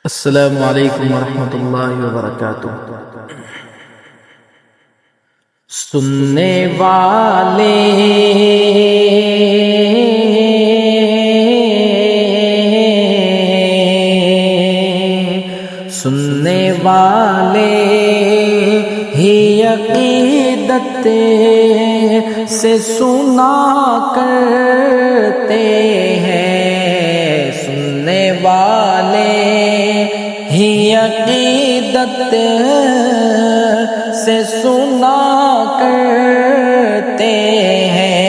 السلام علیکم ورحمۃ اللہ وبرکاتہ۔ سننے والے ہی عقیدت سے سنا کرتے ہیں، سننے والے ہی عقیدت سے سنا کرتے ہیں،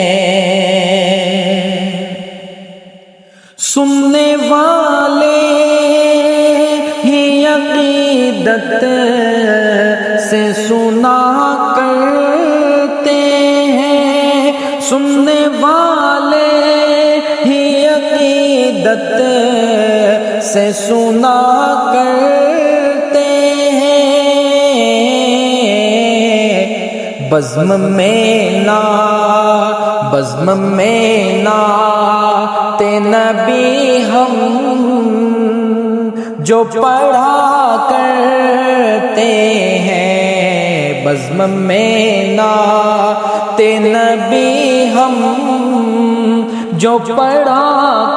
سننے والے ہی عقیدت سے سنا کرتے ہیں، سننے والے ہی عقیدت سے سنا کرتے ہیں، بزم میں نعت نبی ہم جو پڑھا کرتے ہیں، بزم میں نعت نبی ہم جو پڑھا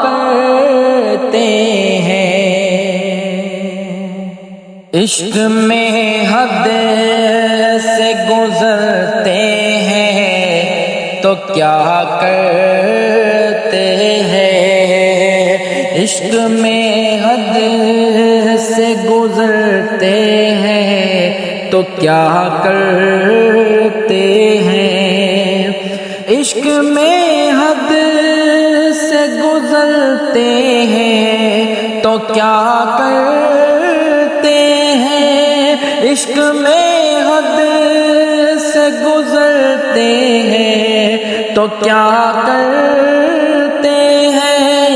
کرتے ہیں، عشق میں حد سے گزرتے ہیں تو کیا کرتے ہیں، عشق میں حد سے گزرتے ہیں تو کیا کرتے ہیں، عشق میں حد سے گزرتے ہیں تو کیا کرتے ہیں، عشق میں حد سے گزرتے ہیں تو کیا کرتے ہیں،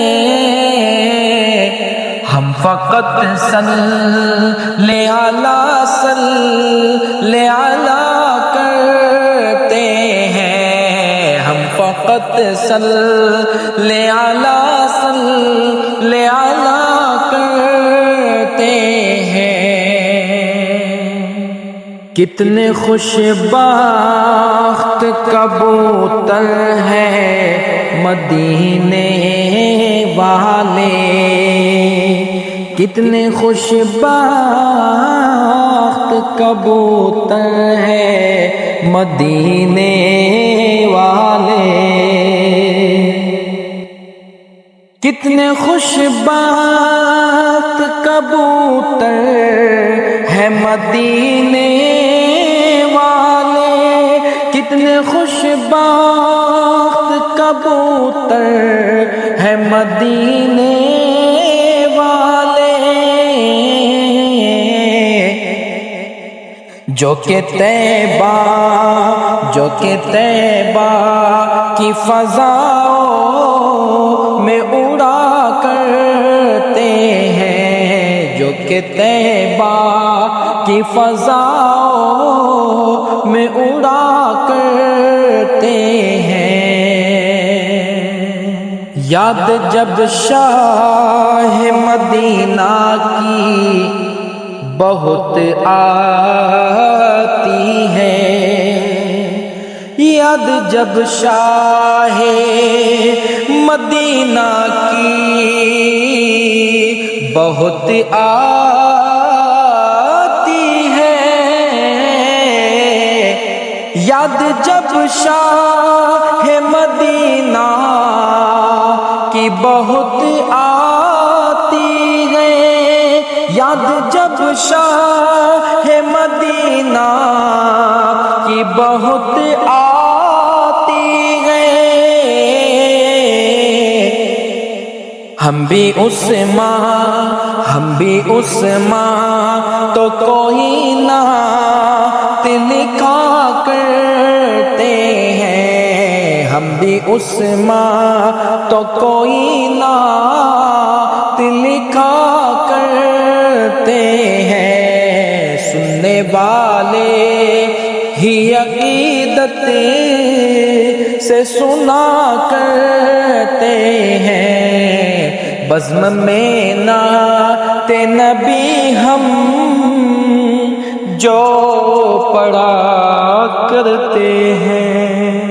ہم فقط صلی علی کرتے ہیں، ہم فقط صلی علی کرتے ہیں، کتنے خوش بخت کبوتر ہیں مدینے والے، کتنے خوش بخت کبوتر ہیں مدینے والے، کتنے خوش بخت کبوتر ہیں مدینے والے، کتنے خوش بخت کبوتر ہیں مدینے والے، جو کہ طیبہ کی فضاؤں میں اڑا کرتے ہیں، جو کہ طیبہ کی فضاؤں میں اڑا کرتے ہیں، یاد جب شاہ مدینہ کی بہت آتی ہے، یاد جب شاہ مدینہ کی بہت آتی ہے، یاد جب شاہ مدینہ کی بہت آتی ہے، یاد جب شاہ مدینہ کی بہت آتی ہے، ہم بھی اس ماں تو کوئی نعت لکھا کرتے ہیں، ہم بھی اس ماں تو کوئی نعت لکھا کرتے ہیں، سننے والے ہی عقیدت سے سنا کرتے ہیں، بزم میں نعت نبی ہم جو پڑھا کرتے ہیں۔